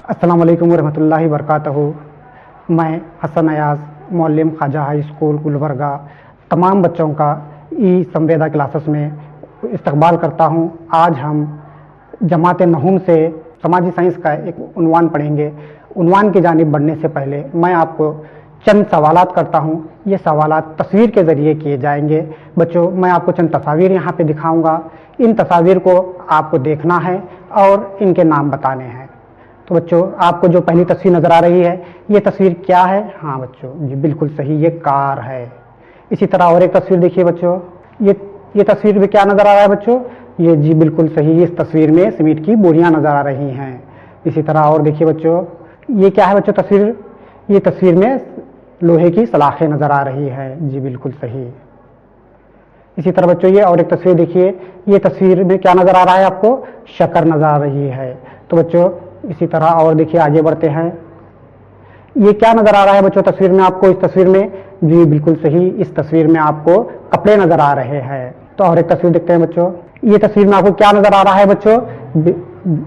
अस्सलाम वालेकुम वरहमतुल्लाहि वबरकातुहू। मैं हसन अयाज मौलम ख्वाजा हाई स्कूल गुलबर्गा तमाम बच्चों का ई संवेदा क्लासेस में इस्तकबाल करता हूँ। आज हम जमात नहुम से समाजी साइंस का एक उन्वान पढ़ेंगे। उन्वान की जानिब बढ़ने से पहले मैं आपको चंद सवालात करता हूँ। ये सवालात तस्वीर के ज़रिए किए जाएंगे। बच्चों, मैं आपको चंद तस्वीर यहाँ पे दिखाऊंगा। इन तस्वीर को आपको देखना है और इनके नाम बताने हैं। तो बच्चों, आपको जो पहली तस्वीर नज़र आ रही है, ये तस्वीर क्या है? हाँ बच्चों जी, बिल्कुल सही, ये कार है। इसी तरह और एक तस्वीर देखिए बच्चों, ये तस्वीर में क्या नज़र आ रहा है बच्चों? ये जी बिल्कुल सही, इस तस्वीर में सीमेंट की बोरियां नज़र आ रही हैं। इसी तरह और देखिए बच्चों, ये क्या है बच्चों तस्वीर? ये तस्वीर में लोहे की सलाखें नज़र आ रही है। जी बिल्कुल सही। इसी तरह बच्चों, ये और एक तस्वीर देखिए, ये तस्वीर में क्या नज़र आ रहा है आपको? शक्कर नज़र आ रही है। तो बच्चों इसी तरह और देखिए, आगे बढ़ते हैं। ये क्या नज़र आ रहा है बच्चों तस्वीर में आपको? इस तस्वीर में जी बिल्कुल सही, इस तस्वीर में आपको कपड़े नज़र आ रहे हैं। तो और एक तस्वीर देखते हैं बच्चों, ये तस्वीर में आपको क्या नज़र आ रहा है बच्चों?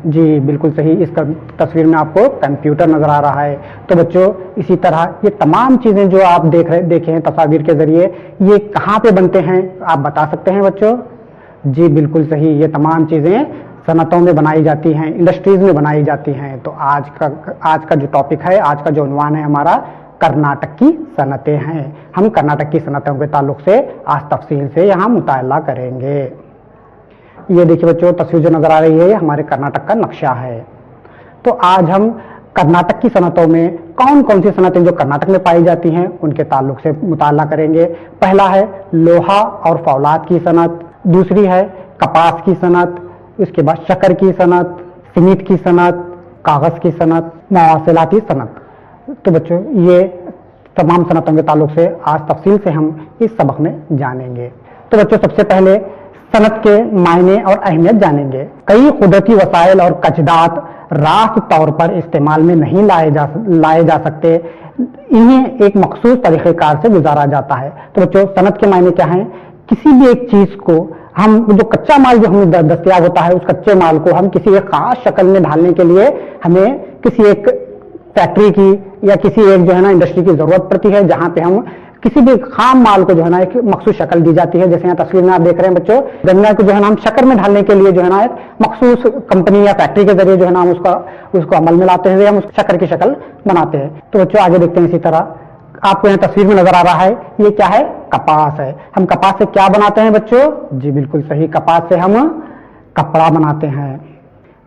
जी बिल्कुल सही, इस तस्वीर में आपको कंप्यूटर नज़र आ रहा है। तो बच्चों इसी तरह ये तमाम चीज़ें जो आप देखे हैं तस्वीर के ज़रिए, ये कहाँ पे बनते हैं आप बता सकते हैं बच्चों? जी बिल्कुल सही, ये तमाम चीज़ें सनतों में बनाई जाती हैं, इंडस्ट्रीज में बनाई जाती हैं। तो आज का जो टॉपिक है, आज का जो उन्वान है हमारा, कर्नाटक की सनतें हैं। हम कर्नाटक की सनतों के ताल्लुक से आज तफसील से यहाँ मुताला करेंगे। ये देखिए बच्चों, तस्वीर जो नज़र आ रही है, ये हमारे कर्नाटक का नक्शा है। तो आज हम कर्नाटक की सनतों में कौन कौन सी सनतें जो कर्नाटक में पाई जाती हैं उनके ताल्लुक से मुताला करेंगे। पहला है लोहा और फौलाद की सनत, दूसरी है कपास की सनत, उसके बाद शक्कर की सनत, सीमेंट की सनत, कागज़ की सनत, मवासिलाती सनत। तो बच्चों ये तमाम सनतों के ताल्लुक से आज तफसील से हम इस सबक में जानेंगे। तो बच्चों सबसे पहले सनत के मायने और अहमियत जानेंगे। कई कुदरती वसाइल और कचदात रास्त तौर पर इस्तेमाल में नहीं लाए जा सकते, इन्हें एक मखसूस तरीक़ेकार से गुजारा जाता है। तो बच्चों सनत के मायने क्या हैं? किसी भी एक चीज़ को हम जो कच्चा माल जो हमें दस्तयाब होता है, उस कच्चे माल को हम किसी एक खास शक्ल में ढालने के लिए हमें किसी एक फैक्ट्री की या किसी एक जो है ना इंडस्ट्री की जरूरत पड़ती है, जहां पे हम किसी भी खाम माल को जो है ना एक मखसूस शक्ल दी जाती है। जैसे यहाँ तस्वीर में आप देख रहे हैं बच्चों, गन्ना को जो है ना हम शक्कर में ढालने के लिए जो है ना एक मखसूस कंपनी या फैक्ट्री के जरिए जो है ना हम उसको अमल में लाते हैं, हम उस शक्कर की शक्ल बनाते हैं। तो बच्चों आगे देखते हैं। इसी तरह आपको यहाँ तस्वीर में नजर आ रहा है, ये क्या है? कपास है। हम कपास से क्या बनाते हैं बच्चों? जी बिल्कुल सही, कपास से हम कपड़ा बनाते हैं।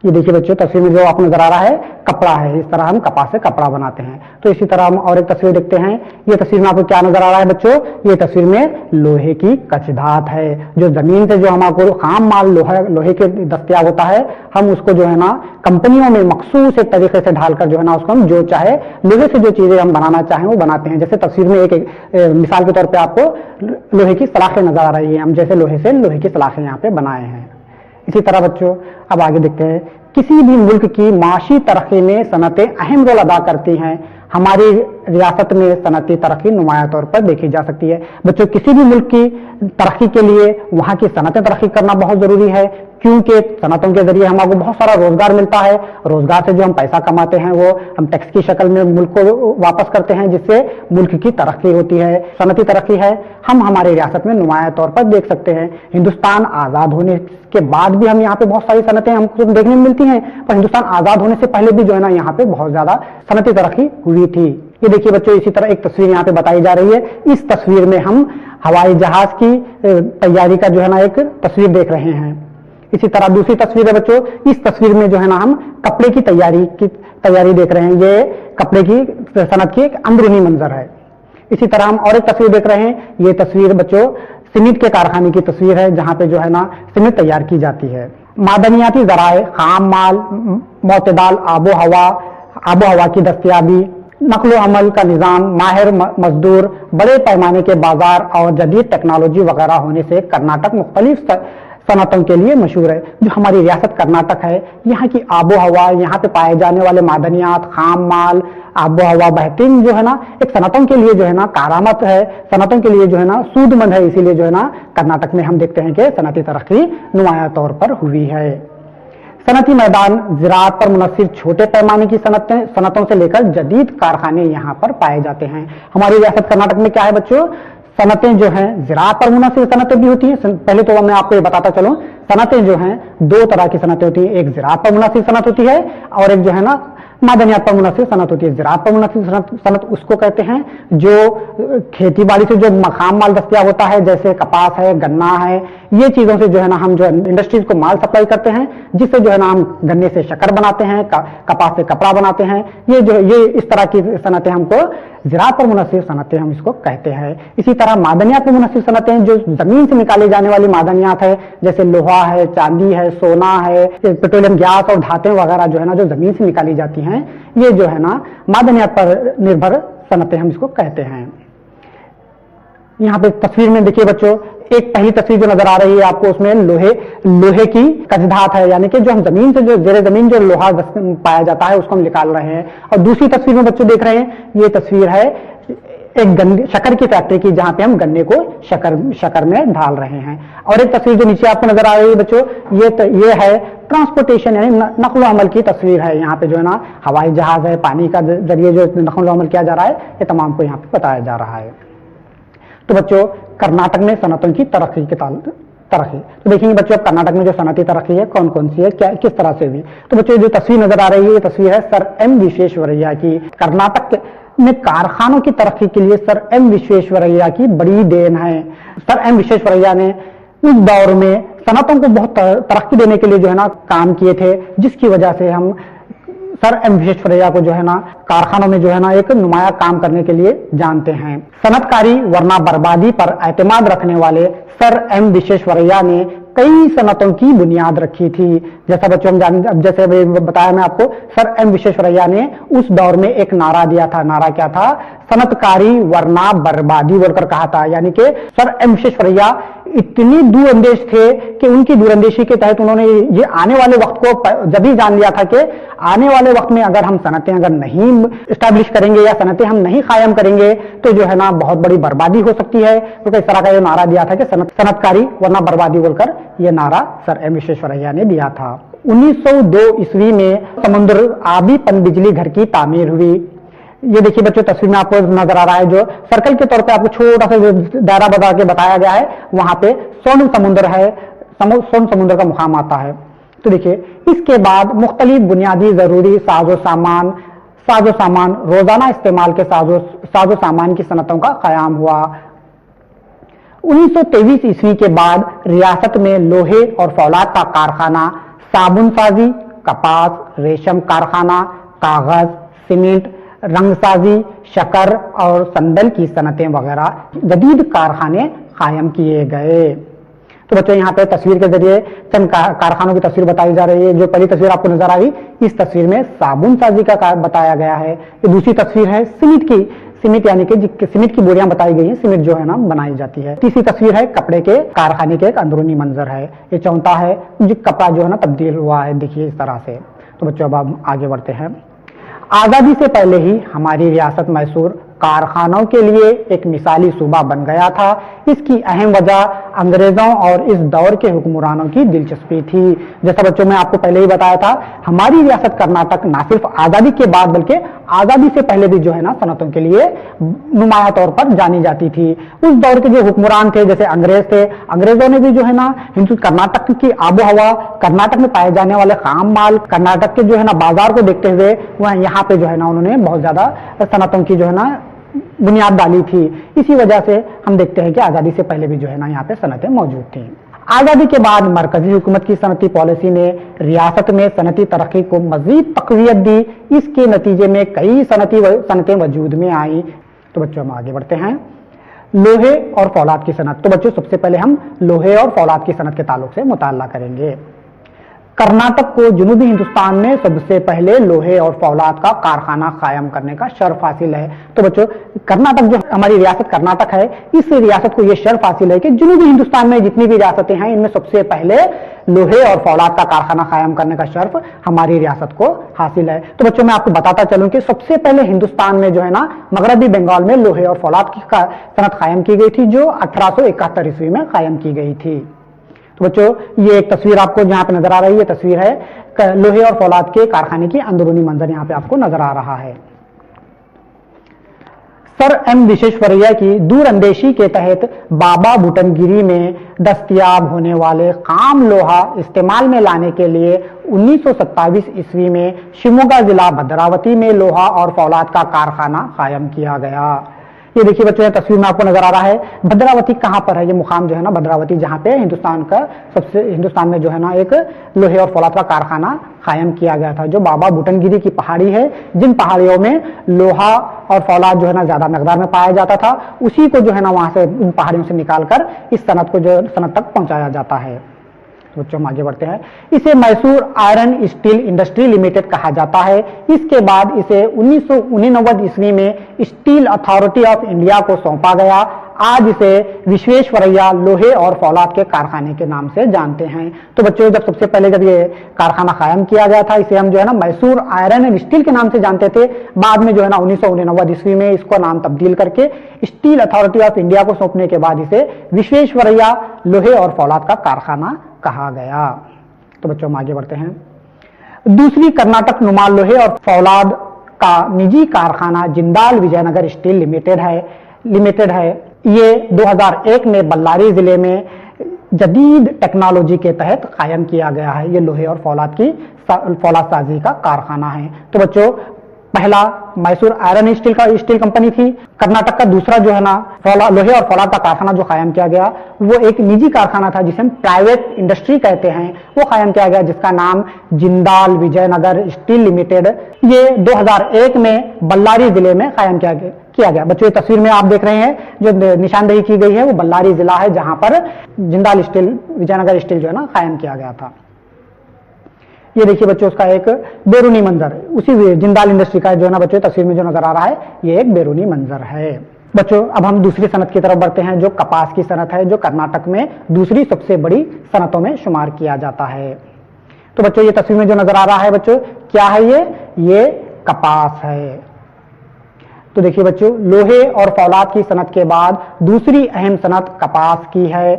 ये देखिए बच्चों, तस्वीर में जो आपको नजर आ रहा है कपड़ा है। इस तरह हम कपास से कपड़ा बनाते हैं। तो इसी तरह हम और एक तस्वीर देखते हैं। ये तस्वीर में आपको क्या नजर आ रहा है बच्चों? ये तस्वीर में लोहे की कचदात है। जो जमीन से जो हमारे खाम माल लोहे के दस्तयाब होता है, हम उसको जो है ना कंपनियों में मखसूस एक तरीके से ढालकर जो है ना उसको हम जो चाहे लोहे से जो चीजें हम बनाना चाहें वो बनाते हैं। जैसे तस्वीर में एक मिसाल के तौर पर आपको लोहे की सलाखें नजर आ रही है, हम जैसे लोहे से लोहे की सलाखें यहाँ पे बनाए हैं। इसी तरह बच्चों अब आगे देखते हैं। किसी भी मुल्क की माशी तरक्की में सनतें अहम रोल अदा करती हैं। हमारी रियासत में सनती तरक्की नुमाया तौर पर देखी जा सकती है। बच्चों किसी भी मुल्क की तरक्की के लिए वहाँ की सनतें तरक्की करना बहुत ज़रूरी है, क्योंकि सनतों के जरिए हमको बहुत सारा रोजगार मिलता है। रोजगार से जो हम पैसा कमाते हैं वो हम टैक्स की शक्ल में मुल्क को वापस करते हैं, जिससे मुल्क की तरक्की होती है, सनती तरक्की है। हम हमारी रियासत में नुमाया तौर पर देख सकते हैं। हिंदुस्तान आज़ाद होने के बाद भी हम यहाँ पे बहुत सारी सनतें हमको देखने में मिलती हैं, पर हिंदुस्तान आज़ाद होने से पहले भी जो है ना यहाँ पे बहुत ज़्यादा सनती तरक्की हुई थी। ये देखिए बच्चों, इसी तरह एक तस्वीर यहाँ पे बताई जा रही है। इस तस्वीर में हम हवाई जहाज की तैयारी का जो है ना एक तस्वीर देख रहे हैं। इसी तरह दूसरी तस्वीर है बच्चों, इस तस्वीर में जो है ना हम कपड़े की तैयारी देख रहे हैं। ये कपड़े की सनत की एक अंदरूनी मंजर है। इसी तरह हम और एक तस्वीर देख रहे हैं। ये तस्वीर बच्चों सीमेंट के कारखाने की तस्वीर है, जहां पे जो है ना सीमेंट तैयार की जाती है। मादनियाती जराए, खाम माल, मोतदाल आबो हवा की दस्तयाबी, नकलो अमल का निज़ाम, माहिर मजदूर, बड़े पैमाने के बाजार और जदीद टेक्नोलॉजी वगैरह होने से कर्नाटक मुख्तलिफ सनतों के लिए मशहूर है। जो हमारी रियासत कर्नाटक है, यहाँ की आबो हवा, यहाँ पे पाए जाने वाले मादनियात, खाम माल, आबो हवा बेहतरीन जो है ना एक सनतों के लिए जो है ना कारामत है, सनतों के लिए जो है ना सूदमंद है। इसीलिए जो है ना कर्नाटक में हम देखते हैं कि सनती तरक्की नुमाया तौर पर हुई है। सनती मैदान ज़राअत पर मुनहसिर छोटे पैमाने की सनतों से लेकर जदीद कारखाने यहाँ पर पाए जाते हैं। हमारी रियासत कर्नाटक में क्या है बच्चों, सनतें जो हैं ज़राअत पर मुनहसिर सनतें भी होती हैं। पहले तो मैं आपको ये बताता चलूं, सनतें जो हैं दो तरह की सनतें होती हैं, एक ज़राअत पर मुनहसिर सनत होती है और एक जो है ना मादनियात पर मुनहसिर सनत होती है। ज़राअत पर मुनहसिर सनत उसको कहते हैं जो खेती बाड़ी से जो मखाम माल दस्तयाब होता है, जैसे कपास है, गन्ना है, ये चीजों से जो है ना हम जो इंडस्ट्रीज को माल सप्लाई करते हैं, जिससे जो है ना हम गन्ने से शक्कर बनाते हैं, कपास से कपड़ा बनाते हैं। ये इस तरह की सनतें हमको ज़राअत पर मुनहसिर सनतें हम इसको कहते हैं। इसी तरह मादनियात पर मुनहसिर सनतें जो जमीन से निकाली जाने वाली मादनियात है, जैसे लोहा है, चांदी है, सोना है, पेट्रोलियम गैस और धातें वगैरह जो है ना जो जमीन से निकाली जाती हैं, ये जो है ना मादनियात पर निर्भर सनतें हम इसको कहते हैं। यहाँ पे तस्वीर में देखिए बच्चों, एक पहली तस्वीर जो नजर आ रही है आपको, उसमें लोहे की कचधात है, यानी कि जो हम जमीन से जो जेरे जमीन जो लोहा पाया जाता है उसको हम निकाल रहे हैं। और दूसरी तस्वीर में बच्चों देख रहे हैं, ये तस्वीर है एक शक्कर की फैक्ट्री की, जहां पे हम गन्ने को शक्कर में ढाल रहे हैं। और एक तस्वीर जो नीचे आपको नजर आ रही है बच्चों, ये है ट्रांसपोर्टेशन यानी नकलो अमल की तस्वीर है। यहाँ पे जो है ना हवाई जहाज है, पानी का जरिए जो नकलो अमल किया जा रहा है, ये तमाम को यहाँ पे बताया जा रहा है। तो बच्चों कर्नाटक में सनतों की तरक्की तो देखेंगे बच्चों अब कर्नाटक में जो सनती तरक्की है कौन कौन सी है, क्या किस तरह से हुई। तो बच्चों जो तस्वीर नजर आ रही है, ये तस्वीर है सर एम विश्वेश्वरैया की। कर्नाटक में कारखानों की तरक्की के लिए सर एम विश्वेश्वरैया की बड़ी देन है। सर एम विश्वेश्वरैया ने उस दौर में सनतों को बहुत तरक्की देने के लिए जो है ना काम किए थे, जिसकी वजह से हम सर एम विश्वेश्वरैया को जो है ना कारखानों में जो है ना एक नुमाया काम करने के लिए जानते हैं। सनतकारी वरना बर्बादी पर एतमाद रखने वाले सर एम विश्वेश्वरैया ने कई सनतों की बुनियाद रखी थी। जैसा बच्चों हम जान, अब जैसे बताया मैं आपको, सर एम विश्वेश्वरैया ने उस दौर में एक नारा दिया था। नारा क्या था? सनतकारी वरना बर्बादी बोलकर कहा था। यानी कि सर एम विश्वेश्वरैया इतनी दूरंदेश थे कि उनकी दूरंदेशी के तहत उन्होंने ये आने वाले वक्त को जब ही जान लिया था कि आने वाले वक्त में अगर हम सनतें अगर नहीं स्टैब्लिश करेंगे या सनतें हम नहीं कायम करेंगे तो जो है ना बहुत बड़ी बर्बादी हो सकती है। तो इस तरह का ये नारा दिया था कि सनतकारी वरना बर्बादी बोलकर ये नारा सर एम विश्वेश्वरैया ने दिया था। 1902 ईस्वी में समुद्र आबी पनबिजली घर की तामीर हुई। ये देखिए बच्चों तस्वीर में आपको नजर आ रहा है, जो सर्कल के तौर पे आपको छोटा सा दायरा बता के बताया गया है, वहां पे स्वर्ण समुद्र है, स्वर्ण समुद्र का मुकाम आता है। तो देखिए इसके बाद मुख्तलिफ बुनियादी जरूरी साजो सामान रोजाना इस्तेमाल के साजो सामान की सनतों का कयाम हुआ। 1923 ईस्वी के बाद रियासत में लोहे और फौलाद का कारखाना, साबुन साजी, कपास, रेशम कारखाना, कागज, सीमेंट, रंगसाजी, शक्कर और संदल की सनतें वगैरह जदीद कारखाने कायम किए गए। तो बच्चों यहाँ पे तस्वीर के जरिए चंद कारखानों की तस्वीर बताई जा रही है। जो पहली तस्वीर आपको नजर आई, इस तस्वीर में साबुन साजी का बताया गया है। ये दूसरी तस्वीर है सीमेंट की, सीमेंट यानी कि सीमेंट की बोरियां बताई गई है, सीमेंट जो है ना बनाई जाती है। तीसरी तस्वीर है कपड़े के कारखाने के एक अंदरूनी मंजर है। ये चौथा है जो कपड़ा जो है ना तब्दील हुआ है, देखिए इस तरह से। तो बच्चों अब हम आगे बढ़ते हैं। आजादी से पहले ही हमारी रियासत मैसूर कारखानों के लिए एक मिसाली सूबा बन गया था। इसकी अहम वजह अंग्रेजों और इस दौर के हुक्मरानों की दिलचस्पी थी। जैसा बच्चों मैं आपको पहले ही बताया था, हमारी रियासत कर्नाटक न सिर्फ आजादी के बाद बल्कि आजादी से पहले भी जो है ना सनतों के लिए नुमाया तौर पर जानी जाती थी। उस दौर के जो हुक्मरान थे, जैसे अंग्रेज थे, अंग्रेजों ने भी जो है ना हिंदू कर्नाटक की आबो हवा, कर्नाटक में पाए जाने वाले खाम माल, कर्नाटक के जो है ना बाजार को देखते हुए वह यहाँ पे जो है ना उन्होंने बहुत ज्यादा सनतों की जो है ना बुनियाद डाली थी। इसी वजह से हम देखते हैं कि आजादी से पहले भी जो है ना यहाँ पे सनतें मौजूद थी। आजादी के बाद मरकजी हुकूमत की सनती पॉलिसी ने रियासत में सनती तरक्की को मजीद तकवीयत दी। इसके नतीजे में कई सनतें वजूद में आई। तो बच्चों हम आगे बढ़ते हैं। लोहे और फौलाद की सनत। तो बच्चों सबसे पहले हम लोहे और फौलाद की सनत के ताल्लुक से मुताल्ला करेंगे। कर्नाटक को जनूबी हिंदुस्तान में सबसे पहले लोहे और फौलाद का कारखाना कायम करने का शर्फ हासिल है। तो बच्चों कर्नाटक जो हमारी रियासत कर्नाटक है, इस रियासत को यह शर्फ हासिल है कि जनूबी हिंदुस्तान में जितनी भी रियासतें हैं इनमें सबसे पहले लोहे और फौलाद का कारखाना कायम करने का शर्फ हमारी रियासत को हासिल है। तो बच्चों मैं आपको बताता चलूं कि सबसे पहले हिंदुस्तान में जो है ना मगरबी बंगाल में लोहे और फौलाद की सनत कायम की गई थी, जो 1871 ईस्वी में कायम की गई थी। तो बच्चों ये एक तस्वीर आपको जहां पे नजर आ रही है, तस्वीर है लोहे और फौलाद के कारखाने की अंदरूनी मंजर यहाँ पे आपको नजर आ रहा है। सर एम विश्वेश्वरैया की दूरअंदेशी के तहत बाबा भूटनगिरी में दस्तयाब होने वाले खाम लोहा इस्तेमाल में लाने के लिए 1927 ईस्वी में शिमोगा जिला भद्रावती में लोहा और फौलाद का कारखाना कायम किया गया। ये देखिए बच्चों, तस्वीर में आपको नजर आ रहा है भद्रावती कहाँ पर है, ये मुकाम जो है ना भद्रावती, जहाँ पे हिंदुस्तान में जो है ना एक लोहे और फौलाद का कारखाना कायम किया गया था, जो बाबा भूटनगिरी की पहाड़ी है, जिन पहाड़ियों में लोहा और फौलाद जो है ना ज्यादा मकदार में पाया जाता था, उसी को जो है ना वहां से उन पहाड़ियों से निकालकर इस सनत को जो सनत तक पहुंचाया जाता है। तो बच्चों हम आगे बढ़ते हैं। इसे Mysore iron steel industry limited कहा जाता है। इसके बाद इसे 1989 ईस्वी में स्टील अथॉरिटी ऑफ इंडिया को सौंपा गया। आज इसे विश्वेश्वरैया लोहे और फौलाद के कारखाने के नाम से जानते हैं। तो बच्चों जब सबसे पहले जब ये कारखाना कायम किया गया था, इसे हम जो है ना मैसूर आयरन एंड स्टील के नाम से जानते थे। बाद में जो है ना 1989 ईस्वी में इसको नाम तब्दील करके स्टील अथॉरिटी ऑफ इंडिया को सौंपने के बाद इसे विश्वेश्वरैया लोहे और फौलाद का कारखाना कहा गया। तो बच्चों हम आगे बढ़ते हैं। दूसरी कर्नाटक नुमा लोहे और फौलाद का निजी कारखाना जिंदाल विजयनगर स्टील लिमिटेड है। ये 2001 में बल्लारी जिले में जदीद टेक्नोलॉजी के तहत कायम किया गया है। ये लोहे और फौलाद साजी का कारखाना है। तो बच्चों पहला मैसूर आयरन स्टील कंपनी थी। कर्नाटक का दूसरा जो है ना लोहे और फौलाद का कारखाना जो कायम किया गया, वो एक निजी कारखाना था जिसे हम प्राइवेट इंडस्ट्री कहते हैं, वो कायम किया गया, जिसका नाम जिंदाल विजयनगर स्टील लिमिटेड। ये 2001 में बल्लारी जिले में कायम किया गया। बच्चों ये तस्वीर में आप देख रहे हैं जो निशानदेही की गई है, वो बल्लारी जिला है जहां पर जिंदाल विजयनगर स्टील जो है ना कायम किया गया था। ये देखिए बच्चों उसका एक बैरूनी मंजर, उसी जिंदाल इंडस्ट्री का जो है ना बच्चों तस्वीर में जो नजर आ रहा है, ये एक बैरूनी मंजर है। बच्चों अब हम दूसरी सनत की तरफ बढ़ते हैं, जो कपास की सनत है, जो कर्नाटक में दूसरी सबसे बड़ी सनतों में शुमार किया जाता है। तो बच्चों ये तस्वीर में जो नजर आ रहा है बच्चों, क्या है ये कपास है। तो देखिए बच्चों, लोहे और फौलाद की सनत के बाद दूसरी अहम सनत कपास की है।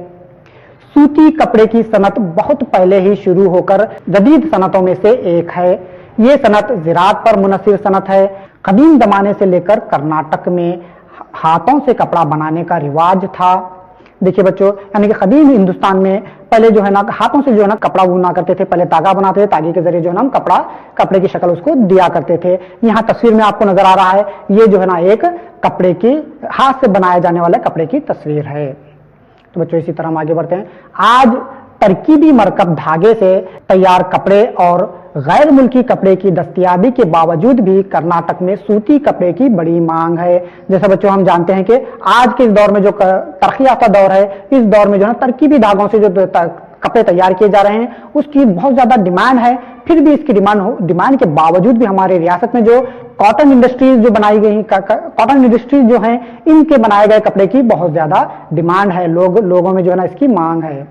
सूती कपड़े की सनत बहुत पहले ही शुरू होकर जदीद सनतों में से एक है। ये सनत ज़राअत पर मुनहसिर सनत है। कदीम जमाने से लेकर कर्नाटक में हाथों से कपड़ा बनाने का रिवाज था। देखिए बच्चों, यानी कि कदीम हिंदुस्तान में पहले जो है ना हाथों से जो है ना कपड़ा बुना करते थे, पहले तागा बनाते थे, तागे के जरिए जो है ना हम कपड़े की शक्ल उसको दिया करते थे। यहाँ तस्वीर में आपको नजर आ रहा है, ये जो है ना एक कपड़े की हाथ से बनाए जाने वाले कपड़े की तस्वीर है। तो बच्चों इसी तरह हम आगे बढ़ते हैं। आज तरकीबी मरकब धागे से तैयार कपड़े और गैर मुल्की कपड़े की दस्तयाबी के बावजूद भी कर्नाटक में सूती कपड़े की बड़ी मांग है। जैसे बच्चों हम जानते हैं कि आज के इस दौर में जो तरक्की याफ्ता दौर है, इस दौर में जो है तरकीबी धागों से जो कपड़े तैयार किए जा रहे हैं, उसकी बहुत ज्यादा डिमांड है। फिर भी इसकी डिमांड के बावजूद भी हमारे रियासत में जो कॉटन इंडस्ट्रीज जो बनाई गई, कॉटन इंडस्ट्रीज जो हैं, इनके बनाए गए कपड़े की बहुत ज्यादा डिमांड है, लोगों में जो है ना इसकी मांग है।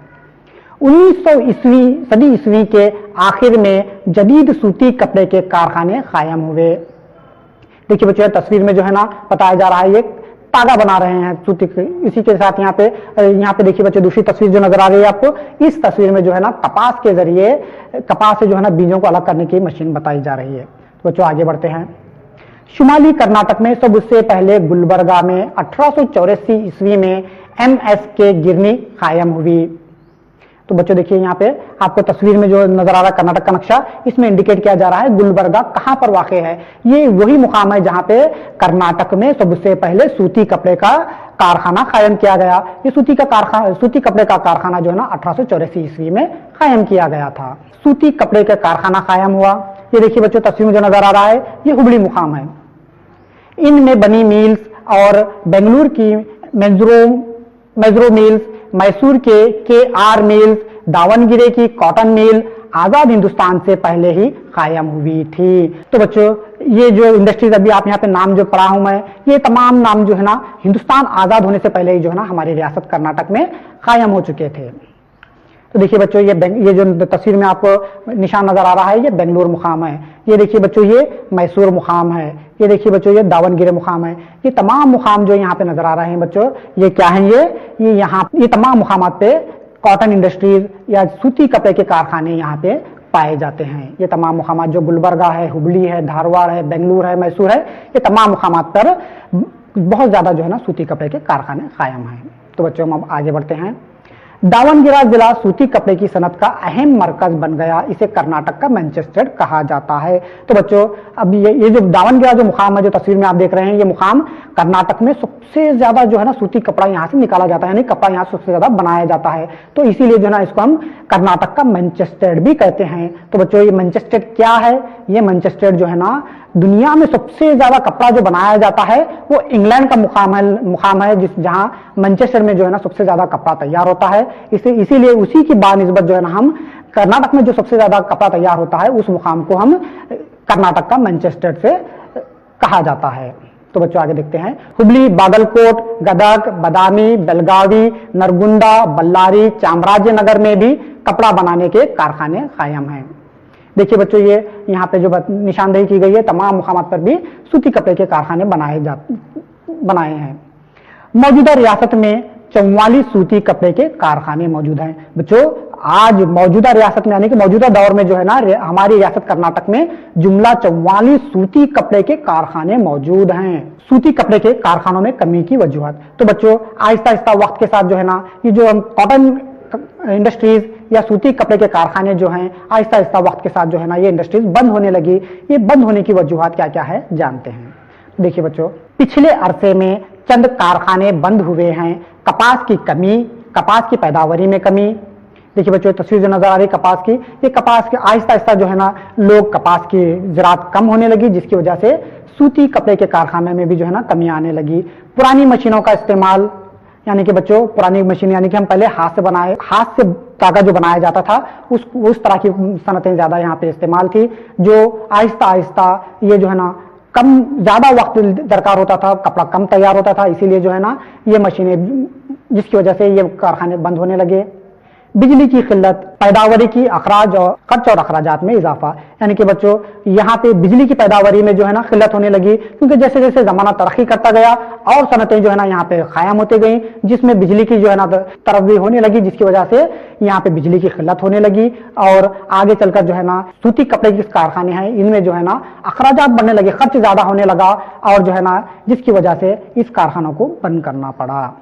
1900 सदी ईस्वी के आखिर में जदीद सूती कपड़े के कारखाने कायम हुए। देखिए बच्चों तस्वीर में जो है ना बताया जा रहा है, ये तागा बना रहे हैं सूती। इसी के साथ यहाँ पे देखिए बच्चों दूसरी तस्वीर जो नजर आ रही है आपको, इस तस्वीर में जो है ना कपास के जरिए कपास से जो है ना बीजों को अलग करने की मशीन बताई जा रही है। तो बच्चों आगे बढ़ते हैं। शुमाली कर्नाटक में सबसे पहले गुलबर्गा में 1884 ईस्वी में MSK गिरनी कायम हुई। तो बच्चों देखिए यहाँ पे आपको तस्वीर में जो नजर आ रहा है कर्नाटक का नक्शा, इसमें इंडिकेट किया जा रहा है गुलबर्गा कहां पर वाक़ है। ये वही मुकाम है जहां पे कर्नाटक में सबसे पहले सूती कपड़े का कारखाना कायम किया गया। ये सूती कपड़े का कारखाना जो है ना 1884 ईस्वी में कायम किया गया था। सूती कपड़े का कारखाना कायम हुआ। ये देखिए बच्चों तस्वीर में जो नजर आ रहा है, ये हुबली मुकाम है। इनमें बनी मिल्स और बेंगलुरु की मेजरो मिल्स, मैसूर के KR मिल्स, दावनगिरे की कॉटन मिल आजाद हिंदुस्तान से पहले ही कायम हुई थी। तो बच्चों ये जो इंडस्ट्रीज अभी आप यहाँ पे नाम जो पढ़ा हूं मैं, ये तमाम नाम जो है ना हिंदुस्तान आजाद होने से पहले ही जो है ना हमारी रियासत कर्नाटक में कायम हो चुके थे। तो देखिए बच्चों ये जो तस्वीर में आपको निशान नजर आ रहा है, ये बेंगलुरु मुकाम है। ये देखिए बच्चों ये मैसूर मुकाम है। ये देखिए बच्चों ये दावनगिरे मुकाम है। ये तमाम मुकाम जो यहाँ पे नजर आ रहे हैं बच्चों, ये क्या है, ये तमाम मुकामात पे कॉटन इंडस्ट्रीज या सूती कपड़े के कारखाने यहाँ पे पाए जाते हैं। ये तमाम मुकामात जो गुलबर्गा है, हुबली है, धारवाड़ है, बेंगलुरु है, मैसूर है, ये तमाम मुकामात पर बहुत ज़्यादा जो है ना सूती कपड़े के कारखाने कायम हैं। तो बच्चों हम अब आगे बढ़ते हैं। दावनगिरा जिला सूती कपड़े की सनत का अहम मरकज बन गया, इसे कर्नाटक का मैनचेस्टर कहा जाता है। तो बच्चों अब ये जो दावनगिरा जो मुकाम है, जो तस्वीर में आप देख रहे हैं, ये मुकाम कर्नाटक में सबसे ज्यादा जो है ना सूती कपड़ा यहाँ से निकाला जाता है, यानी कपड़ा यहाँ सबसे ज्यादा बनाया जाता है। तो इसीलिए जो है ना इसको हम कर्नाटक का मैनचेस्टर भी कहते हैं। तो बच्चों ये मैनचेस्टर क्या है? ये मैनचेस्टर जो है ना दुनिया में सबसे ज्यादा कपड़ा जो बनाया जाता है वो इंग्लैंड का मुकाम है जिस जहां मैनचेस्टर में जो है ना सबसे ज्यादा कपड़ा तैयार होता है। इसीलिए उसी की बानिस्बत जो है ना हम कर्नाटक में जो सबसे ज्यादा कपड़ा तैयार होता है उस मुकाम को हम कर्नाटक का मैनचेस्टर से कहा जाता है। तो बच्चों आगे देखते हैं। हुबली, बागलकोट, गदग, बदामी, बेलगावी, नरगुंडा, बल्लारी, चामराजनगर में भी कपड़ा बनाने के कारखाने कायम हैं। देखिए बच्चों ये यहाँ पे जो निशानदेही की गई है, तमाम मुकामात पर भी सूती कपड़े के कारखाने बनाए हैं। मौजूदा रियासत में 44 सूती कपड़े के कारखाने मौजूद हैं। बच्चों आज मौजूदा रियासत में यानी कि मौजूदा दौर में जो है ना हमारी रियासत कर्नाटक में जुमला 44 सूती कपड़े के कारखाने मौजूद हैं। सूती कपड़े के कारखानों में कमी की वजूहत। तो बच्चों आहिस्ता आहिस्ता वक्त के साथ जो है ना ये जो हम कॉटन इंडस्ट्रीज या सूती कपड़े के कारखाने जो हैं आहिस्ता आहिस्ता वक्त के साथ जो है ना ये इंडस्ट्रीज बंद होने लगी। ये बंद होने की वजूहत क्या क्या है जानते हैं। देखिए बच्चों पिछले अरसे में चंद कारखाने बंद हुए हैं। कपास की कमी, कपास की पैदावारी में कमी। देखिए बच्चों तस्वीर जो नजर आ रही है कपास की, ये कपास के आहिस्ता आहिस्ता जो है ना लोग कपास की ज़राअत कम होने लगी, जिसकी वजह से सूती कपड़े के कारखाने में भी जो है ना कमी आने लगी। पुरानी मशीनों का इस्तेमाल, यानी कि बच्चों पुरानी मशीन यानी कि हम पहले हाथ से धागा जो बनाया जाता था उस तरह की सनतें ज्यादा यहाँ पे इस्तेमाल थी, जो आहिस्ता आहिस्ता ये जो है ना कम ज्यादा वक्त दरकार होता था, कपड़ा कम तैयार होता था, इसीलिए जो है ना ये मशीनें जिसकी वजह से ये कारखाने बंद होने लगे। बिजली की किल्लत, पैदावारी की अखराज और खर्च और अखराजात में इजाफा, यानी कि बच्चों यहाँ पे बिजली की पैदावारी में जो है ना किल्लत होने लगी, क्योंकि जैसे जैसे जमाना तरक्की करता गया और सनतें जो है ना यहाँ पे कायम होती गई, जिसमें बिजली की जो है ना तरक्की होने लगी, जिसकी वजह से यहाँ पे बिजली की किल्लत होने लगी। और आगे चलकर जो है ना सूती कपड़े के कारखाने हैं इनमें जो है ना अखराजात बढ़ने लगे, खर्च ज्यादा होने लगा और जो है ना जिसकी वजह से इस कारखानों को बंद करना पड़ा।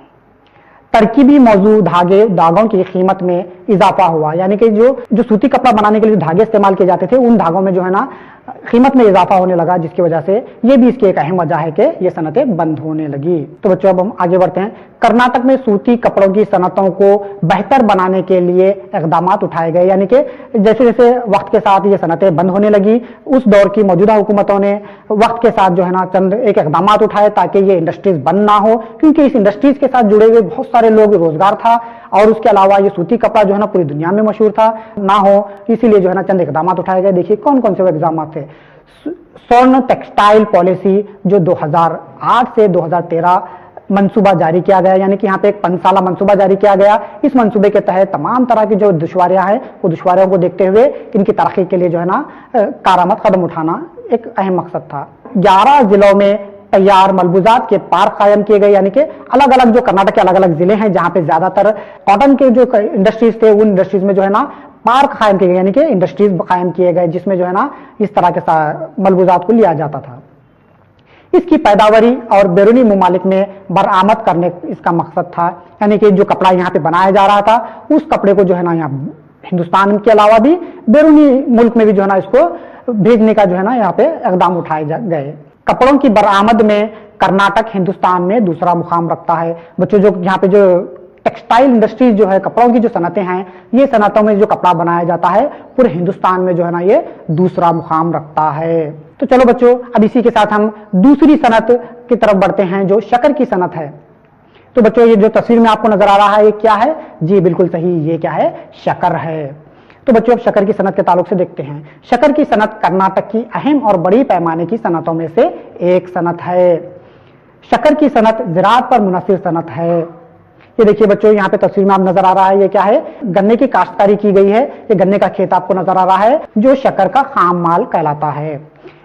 तरकीबी मौजूद धागों की कीमत में इजाफा हुआ, यानी कि जो सूती कपड़ा बनाने के लिए धागे इस्तेमाल किए जाते थे उन धागों में जो है ना कीमत में इजाफा होने लगा, जिसकी वजह से ये भी इसकी एक अहम वजह है कि ये सनतें बंद होने लगी। तो बच्चों अब हम आगे बढ़ते हैं। कर्नाटक में सूती कपड़ों की सनतों को बेहतर बनाने के लिए इकदाम उठाए गए, यानी कि जैसे जैसे वक्त के साथ ये सनतें बंद होने लगी, उस दौर की मौजूदा हुकूमतों ने वक्त के साथ जो है ना चंद एक इकदाम उठाए ताकि ये इंडस्ट्रीज बंद ना हो, क्योंकि इस इंडस्ट्रीज के साथ जुड़े हुए बहुत सारे लोग रोजगार था और उसके अलावा ये सूती कपड़ा जो है ना पूरी दुनिया में मशहूर था ना हो, इसीलिए जो है ना चंद इकदाम उठाए गए। देखिए कौन कौन से इकदाम थे। स्वर्ण टेक्सटाइल पॉलिसी जो 2008 से 2013 मंसूबा जारी किया गया, यानी कि यहाँ पे एक 5 साला मंसूबा जारी किया गया। इस मंसूबे के तहत तमाम तरह की जो दुश्वारियां हैं वो दुश्वारियों को देखते हुए इनकी तरक्की के लिए जो है ना कारआमद कदम उठाना एक अहम मकसद था। 11 जिलों में तैयार मलबूजात के पार्क कायम किए गए, यानी कि अलग अलग जो कर्नाटक के अलग अलग जिले हैं जहां पे ज्यादातर कॉटन के जो इंडस्ट्रीज थे उन इंडस्ट्रीज में जो है ना पार्क कायम किए गए, यानी कि इंडस्ट्रीज कायम किए गए जिसमें जो है ना इस तरह के मलबूजात को लिया जाता था। इसकी पैदावारी और बैरूनी ममालिक में बरामद करने इसका मकसद था, यानी कि जो कपड़ा यहाँ पे बनाया जा रहा था उस कपड़े को जो है ना यहाँ हिंदुस्तान के अलावा भी बैरूनी मुल्क में भी जो है ना इसको भेजने का जो है ना यहाँ पे इकदाम उठाए गए। कपड़ों की बरामद में कर्नाटक हिंदुस्तान में दूसरा मुकाम रखता है। बच्चों जो यहाँ पे जो टेक्सटाइल इंडस्ट्रीज जो है कपड़ों की जो सनतें हैं, ये सनतों में जो कपड़ा बनाया जाता है पूरे हिंदुस्तान में जो है ना ये दूसरा मुकाम रखता है। तो चलो बच्चों अब इसी के साथ हम दूसरी सनत की तरफ बढ़ते हैं जो शक्कर की सनत है। तो बच्चों ये जो तस्वीर में आपको नजर आ रहा है ये क्या है? जी बिल्कुल सही, ये क्या है? शक्कर है। तो बच्चों अब शक्कर की सनत के ताल्लुक से देखते हैं। शक्कर की सनत कर्नाटक की अहम और बड़ी पैमाने की सनतों में से एक सनत है। शक्कर की सनत ज़राअत पर मुनहसिर सनत है। ये देखिए बच्चों यहाँ पे तस्वीर में आप नजर आ रहा है ये क्या है? गन्ने की काश्तकारी की गई है। ये गन्ने का खेत आपको नजर आ रहा है जो शक्कर का खाम माल कहलाता है।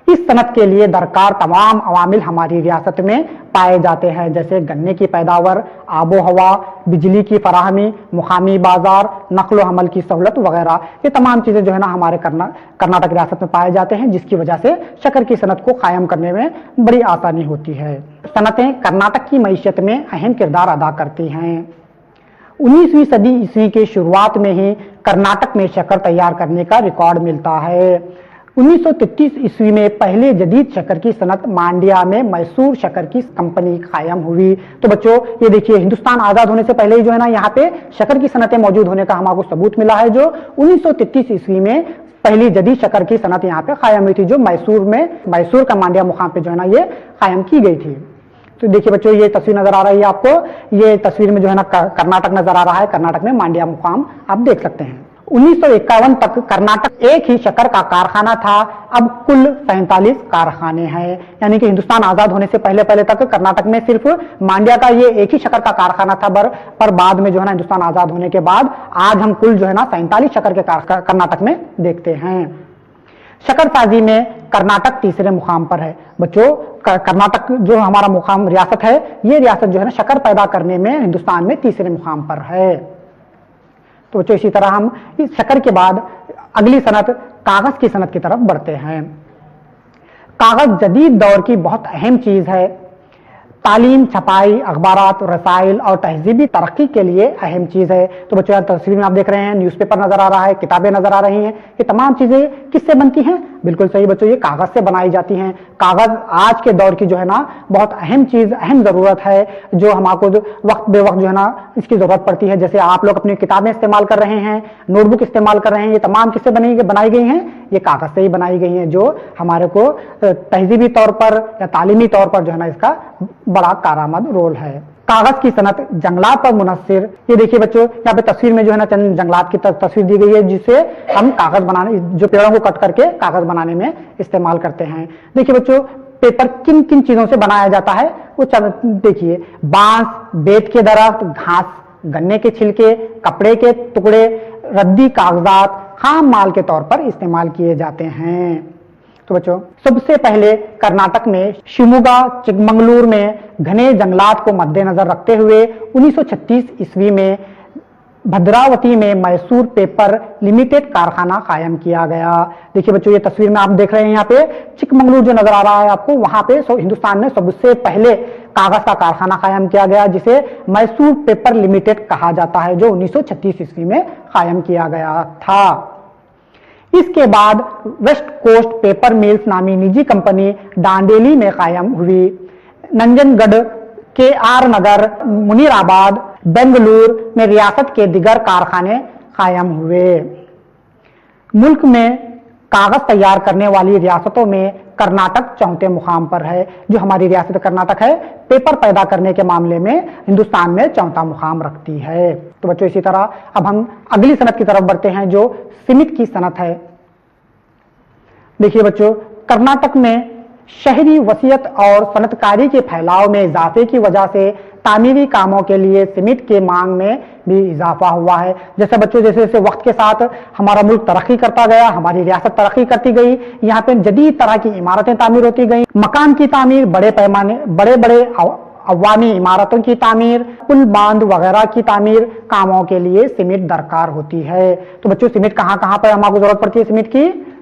इस सनत के लिए दरकार तमाम अवामिल हमारी रियासत में पाए जाते हैं, जैसे गन्ने की पैदावार, आबो हवा, बिजली की फराहमी, मुकामी बाजार, नकलो हमल की सहूलत वगैरह। ये तमाम चीज़ें जो है ना हमारे कर्नाटक रियासत में पाए जाते हैं, जिसकी वजह से शक्कर की सनत को कायम करने में बड़ी आसानी होती है। सनतें कर्नाटक की मईशत में अहम किरदार अदा करती हैं। 19वीं सदी ईस्वी के शुरुआत में ही कर्नाटक में शक्कर तैयार करने का रिकॉर्ड मिलता है। 1933 ईस्वी में पहले जदीद शक्कर की सनत मांड्या में मैसूर शक्कर की कंपनी कायम हुई। तो बच्चों ये देखिए, हिंदुस्तान आजाद होने से पहले ही जो है ना यहाँ पे शक्कर की सनतें मौजूद होने का हमको सबूत मिला है, जो 1933 ईस्वी में पहली जदीद शक्कर की सनत यहाँ पे कायम हुई थी, जो मैसूर का मांड्या मुकाम पे जो है ना ये कायम की गई थी। तो देखिए बच्चों, ये तस्वीर नजर आ रही है आपको, ये तस्वीर में जो है ना कर्नाटक नजर आ रहा है, कर्नाटक में मांड्या मुकाम आप देख सकते हैं। 1951 तक कर्नाटक एक ही शक्कर का कारखाना था, अब कुल 47 कारखाने हैं। यानी कि हिंदुस्तान आजाद होने से पहले तक कर्नाटक में सिर्फ मांड्या का ये एक ही शक्कर का कारखाना था, पर बाद में जो है ना हिंदुस्तान आजाद होने के बाद आज हम कुल जो है ना 47 शक्कर के कर्नाटक में देखते हैं। शक्करसाजी में कर्नाटक तीसरे मुकाम पर है। बच्चों, कर्नाटक जो हमारा मुकाम रियासत है, ये रियासत जो है ना शक्कर पैदा करने में हिंदुस्तान में तीसरे मुकाम पर है। तो बच्चों, इसी तरह हम इस शक्कर के बाद अगली सनत कागज की सनत की तरफ बढ़ते हैं। कागज जदीद दौर की बहुत अहम चीज है। तालीम, छपाई, अखबारात, रसाइल और तहजीबी तरक्की के लिए अहम चीज है। तो बच्चों, तस्वीर में आप देख रहे हैं न्यूज़पेपर नजर आ रहा है, किताबें नजर आ रही हैं। ये तमाम चीजें किससे बनती हैं? बिल्कुल सही बच्चों, ये कागज से बनाई जाती हैं। कागज आज के दौर की जो है ना बहुत अहम चीज, अहम जरूरत है, जो हमको वक्त बे वक्त जो है ना इसकी जरूरत पड़ती है। जैसे आप लोग अपनी किताबें इस्तेमाल कर रहे हैं, नोटबुक इस्तेमाल कर रहे हैं, ये तमाम किससे बनाई गई हैं? ये कागज से ही बनाई गई हैं, जो हमारे को तहजीबी तौर पर या तालीमी तौर पर जो है ना इसका बड़ा कारआमद रोल है। कागज की सनत जंगलात पर मुनस्सिर। ये देखिए बच्चों, यहाँ पे तस्वीर में जो है ना चंद जंगलात की तस्वीर दी गई है, जिसे हम कागज बनाने, जो पेड़ों को कट करके कागज बनाने में इस्तेमाल करते हैं। देखिए बच्चों, पेपर किन किन चीजों से बनाया जाता है वो देखिए, बांस, बेत के दरख्त, घास, गन्ने के छिलके, कपड़े के टुकड़े, रद्दी कागजात खाम माल के तौर पर इस्तेमाल किए जाते हैं। तो बच्चों, सबसे पहले कर्नाटक में शिवमोगा, चिकमंगलूर में घने जंगलात को मद्देनजर रखते हुए 1936 ईस्वी में भद्रावती में मैसूर पेपर लिमिटेड कारखाना कायम किया गया। देखिए बच्चों, ये तस्वीर में आप देख रहे हैं, यहाँ पे चिकमंगलूर जो नजर आ रहा है आपको, वहां पे हिंदुस्तान में सबसे पहले कागज का कारखाना कायम किया गया, जिसे मैसूर पेपर लिमिटेड कहा जाता है, जो 1936 ईस्वी में कायम किया गया था। इसके बाद वेस्ट कोस्ट पेपर मिल्स नामी निजी कंपनी डांडेली में कायम हुई। नंजनगढ़, KR नगर, मुनीराबाद, बेंगलुरु में रियासत के दिगर कारखाने कायम हुए। मुल्क में कागज तैयार करने वाली रियासतों में कर्नाटक चौथे मुकाम पर है। जो हमारी रियासत कर्नाटक है, पेपर पैदा करने के मामले में हिंदुस्तान में चौथा मुकाम रखती है। तो बच्चों, इसी तरह अब हम अगली सनत की तरफ बढ़ते हैं, जो सीमेंट की सनत है। देखिए बच्चों, कर्नाटक में शहरी वसीयत और सनतकारी के फैलाव में इजाफे की वजह से तामीरी कामों के लिए सीमेंट के मांग में भी इजाफा हुआ है। जैसे बच्चों, जैसे जैसे वक्त के साथ हमारा मुल्क तरक्की करता गया, हमारी रियासत तरक्की करती गई, यहाँ पे जदीद तरह की इमारतें तामीर होती गई। मकान की तामीर, बड़े पैमाने, बड़े बड़े अवामी इमारतों की तामीर, पुल बांध वगैरह की तामीर कामों के लिए सीमेंट दरकार होती है। तो बच्चों, सीमेंट कहाँ कहाँ पर हमको जरूरत पड़ती है? सीमेंट की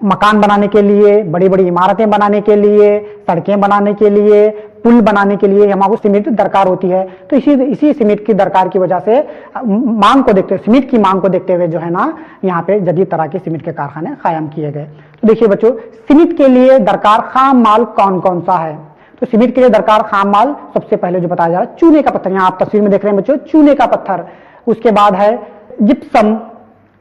मकान बनाने के लिए, बड़ी बड़ी इमारतें बनाने के लिए, सड़कें बनाने के लिए, पुल बनाने के लिए हमको सीमेंट दरकार होती है। तो इसी सीमेंट की दरकार की वजह से मांग को देखते, सीमेंट की मांग को देखते हुए जो है ना यहाँ पे जदीद तरह के सीमेंट के कारखाने कायम किए गए। तो देखिए बच्चों, सीमेंट के लिए दरकार खाम माल कौन कौन सा है? तो सीमेंट के लिए दरकार खाम माल सबसे पहले जो बताया जा रहा है, चूने का पत्थर। यहाँ आप तस्वीर में देख रहे हैं बच्चों, चूने का पत्थर। उसके बाद है जिप्सम,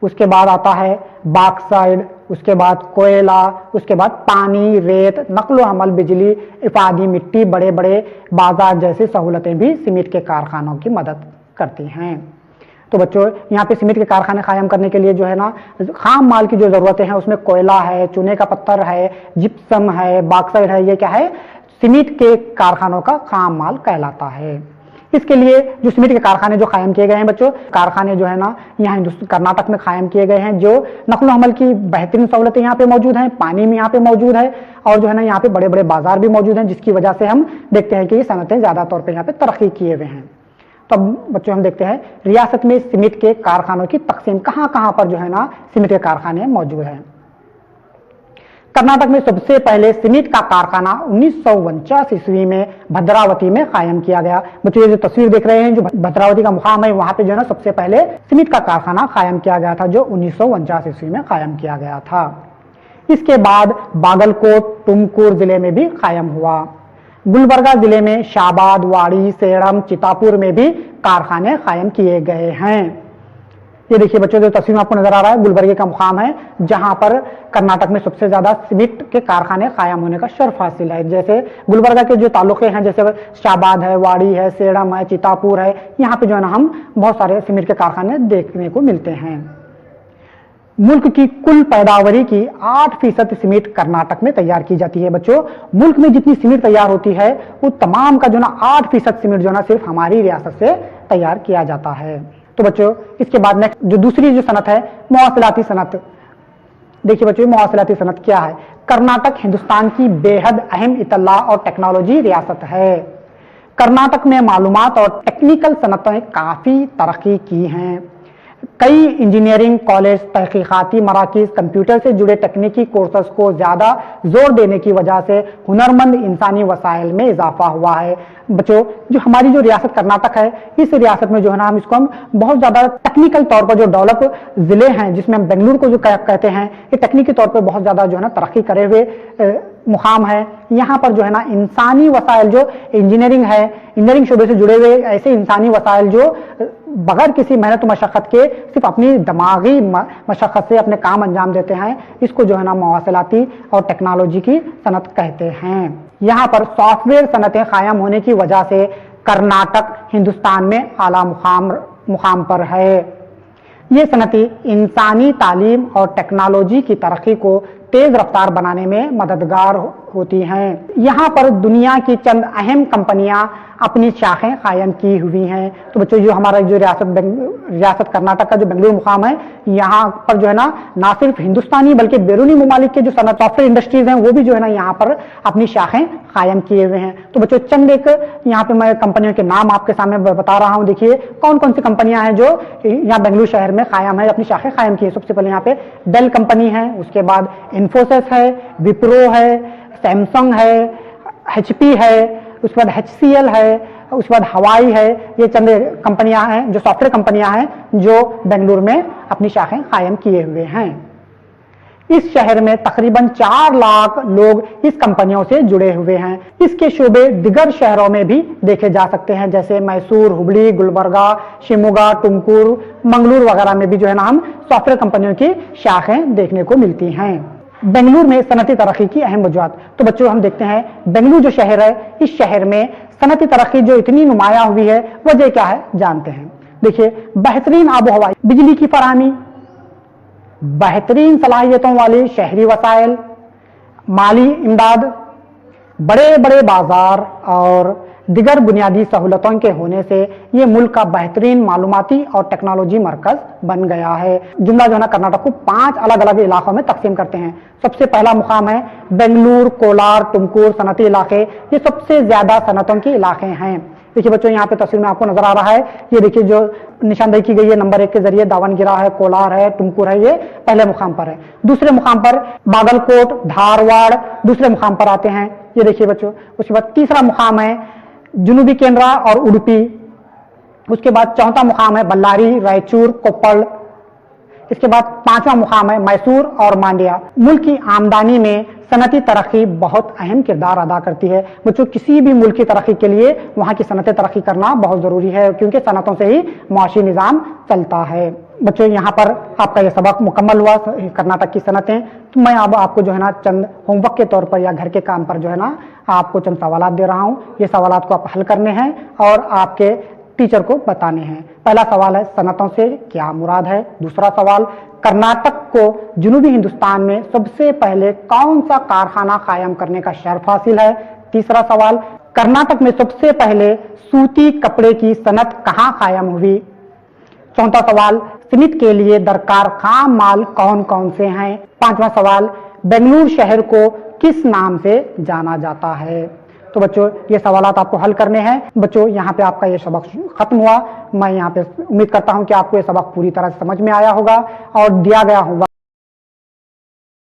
उसके बाद आता है बॉक्साइड, उसके बाद कोयला, उसके बाद पानी, रेत, नकलो हमल, बिजली, इफादी मिट्टी, बड़े बड़े बाजार जैसी सहूलतें भी सीमेंट के कारखानों की मदद करती हैं। तो बच्चों, यहाँ पे सीमेंट के कारखाने कायम करने के लिए जो है ना खाम माल की जो जरूरतें हैं, उसमें कोयला है, चूने का पत्थर है, जिप्सम है, बॉक्साइड है। ये क्या है? सीमेंट के कारखानों का खाम माल कहलाता है। इसके लिए जो सीमेंट के कारखाने जो कायम किए गए हैं बच्चों, कारखाने जो है ना यहाँ कर्नाटक में कायम किए गए हैं, जो नकलो हमल की बेहतरीन सहूलतें यहाँ पे मौजूद हैं, पानी भी यहाँ पे मौजूद है और जो है ना यहाँ पे बड़े बड़े बाजार भी मौजूद हैं, जिसकी वजह से हम देखते हैं कि ये सनतें ज्यादा तौर पर यहाँ पे तरक्की किए हुए हैं। तो अब बच्चों हम देखते हैं रियासत में सीमेंट के कारखानों की तकसीम, कहां कहां पर जो है ना सीमेंट के कारखाने मौजूद हैं। कर्नाटक में सबसे पहले सीमेंट का कारखाना 1949 ईस्वी में भद्रावती में कायम किया गया। बच्चों ये जो तस्वीर देख रहे हैं, जो भद्रावती का मुकाम है, वहां पे जो है ना सबसे पहले सीमेंट का कारखाना कायम किया गया था, जो 1949 ईस्वी में कायम किया गया था। इसके बाद बागलकोट, टुमकुर जिले में भी कायम हुआ। गुलबर्गा जिले में शाबाद, वाड़ी, सेड़म, चितापुर में भी कारखाने कायम किए गए हैं। ये देखिए बच्चों, जो तस्वीर में आपको नजर आ रहा है, गुलबर्गे का मुकाम है, जहां पर कर्नाटक में सबसे ज्यादा सीमेंट के कारखाने कायम होने का शर्फ हासिल है। जैसे गुलबर्गा के जो तालुके हैं, जैसे शाबाद है, वाड़ी है, सेड़म है, चितापुर है, यहाँ पे जो है ना हम बहुत सारे सीमेंट के कारखाने देखने को मिलते हैं। मुल्क की कुल पैदावारी की 8% सीमेंट कर्नाटक में तैयार की जाती है। बच्चों, मुल्क में जितनी सीमेंट तैयार होती है, वो तमाम का जो ना 8% सीमेंट जो ना सिर्फ हमारी रियासत से तैयार किया जाता है। तो बच्चों, इसके बाद नेक्स्ट जो दूसरी जो सनत है, मवासिलाती सनत। देखिए बच्चों, मवासिलाती सनत क्या है? कर्नाटक हिंदुस्तान की बेहद अहम इत्तला और टेक्नोलॉजी रियासत है। कर्नाटक में मालूमात और टेक्निकल सनतें काफी तरक्की की हैं। कई इंजीनियरिंग कॉलेज, तहकीकाती मराकज, कंप्यूटर से जुड़े तकनीकी कोर्सेज को ज्यादा जोर देने की वजह से हुनरमंद इंसानी वसाइल में इजाफा हुआ है। बच्चों, जो हमारी जो रियासत कर्नाटक है, इस रियासत में जो है ना हम इसको हम बहुत ज्यादा टेक्निकल तौर पर जो डेवलप जिले हैं, जिसमें हम बेंगलुरु को जो कहते हैं, ये टेक्निकी तौर पर बहुत ज्यादा जो है ना तरक्की करे हुए मुकाम है। यहाँ पर जो है ना इंसानी वसाइल जो इंजीनियरिंग है, इंजीनियरिंग शोबे से जुड़े हुए ऐसे इंसानी वसाइल जो बगैर किसी मेहनत मशक्कत के सिर्फ अपनी दिमागी मशक्कत से अपने काम अंजाम देते हैं, इसको जो है ना मवासिलाती और टेक्नोलॉजी की सनत कहते हैं। यहाँ पर सॉफ्टवेयर सनतें कायम होने की वजह से कर्नाटक हिंदुस्तान में आला मुकाम पर है। ये सनती इंसानी तालीम और टेक्नोलॉजी की तरक्की को तेज रफ्तार बनाने में मददगार होती हैं। यहाँ पर दुनिया की चंद अहम कंपनियां अपनी शाखें कायम की हुई हैं। तो बच्चों, जो हमारा जो रियासत कर्नाटक का जो बेंगलुरु मुकाम है, यहाँ पर जो है ना सिर्फ हिंदुस्तानी बल्कि बैरूनी ममालिक के जो सॉफ्टवेयर इंडस्ट्रीज हैं, वो भी जो है ना यहाँ पर अपनी शाखें कायम किए हुए हैं। तो बच्चों, चंद एक यहाँ पे मैं कंपनियों के नाम आपके सामने बता रहा हूँ। देखिए कौन कौन सी कंपनियां हैं जो यहाँ बेंगलुरु शहर में कायम है, अपनी शाखें कायम की है। सबसे पहले यहाँ पे डेल कंपनी है, उसके बाद इन्फोसिस है, विप्रो है, सैमसंग है, HP है, उसके बाद HCL है, उसके बाद हवाई है। ये चंद कंपनियां हैं, जो सॉफ्टवेयर कंपनियां हैं, जो बेंगलुरु में अपनी शाखें कायम किए हुए हैं। इस शहर में तकरीबन 4 लाख लोग इस कंपनियों से जुड़े हुए हैं। इसके शोबे दिगर शहरों में भी देखे जा सकते हैं, जैसे मैसूर, हुबली, गुलबर्गा, शिमोगा, टुमकुर, मंगलुरु वगैरह में भी जो है ना हम सॉफ्टवेयर कंपनियों की शाखें देखने को मिलती हैं। बेंगलुरु में सनती तरक्की की अहम वजूहत। तो बच्चों, हम देखते हैं बेंगलुरु जो शहर है, इस शहर में सनती तरक्की जो इतनी नुमाया हुई है, वजह क्या है जानते हैं। देखिए, बेहतरीन आबोहवा, बिजली की फराहमी, बेहतरीन सलाहियतों वाली शहरी वसाइल, माली इमदाद, बड़े बड़े बाजार और दिगर बुनियादी सहूलतों के होने से ये मुल्क का बेहतरीन मालूमाती और टेक्नोलॉजी मरकज बन गया है। जुमला जो है ना कर्नाटक को 5 अलग अलग इलाकों में तकसीम करते हैं। सबसे पहला मुकाम है बेंगलुरु, कोलार, टुमकुर सनती इलाके। ये सबसे ज्यादा सनतों के इलाके हैं। देखिए बच्चों, यहाँ पे तस्वीर में आपको नजर आ रहा है, ये देखिए जो निशानदेही की गई है नंबर 1 के जरिए, दावनगिरा है, कोलार है, टुमकुर है, ये पहले मुकाम पर है। दूसरे मुकाम पर बागलकोट, धारवाड़ दूसरे मुकाम पर आते हैं। ये देखिए बच्चों, उसके बाद तीसरा मुकाम है जुनूबी केंद्रा और उडुपी। उसके बाद चौथा मुकाम है बल्लारी, रायचूर, कोप्पल। इसके बाद 5वां मुकाम है मैसूर और मांड्या। मुल्क की आमदनी में सनती तरक्की बहुत अहम किरदार अदा करती है। बच्चों, किसी भी मुल्क की तरक्की के लिए वहां की सनतें तरक्की करना बहुत जरूरी है, क्योंकि सनतों से ही मुआशी निजाम चलता है। बच्चों, यहाँ पर आपका यह सबक मुकम्मल हुआ, कर्नाटक की सनतें। तो मैं अब आपको जो है ना चंद होमवर्क के तौर पर या घर के काम पर जो है ना आपको चंद सवालात दे रहा हूँ। ये सवालात को आप हल करने हैं और आपके टीचर को बताने हैं। पहला सवाल है, सनतों से क्या मुराद है। दूसरा सवाल, कर्नाटक को जुनूबी हिंदुस्तान में सबसे पहले कौन सा कारखाना कायम करने का शर्फ हासिल है। तीसरा सवाल, कर्नाटक में सबसे पहले सूती कपड़े की सनत कहाँ कायम हुई? चौथा सवाल, सीमेंट के लिए दरकार खाम माल कौन कौन से हैं? पांचवा सवाल, बेंगलुरु शहर को किस नाम से जाना जाता है? तो बच्चों ये सवालात आपको हल करने हैं। बच्चों यहाँ पे आपका ये सबक खत्म हुआ। मैं यहाँ पे उम्मीद करता हूँ कि आपको ये सबक पूरी तरह से समझ में आया होगा और दिया गया होगा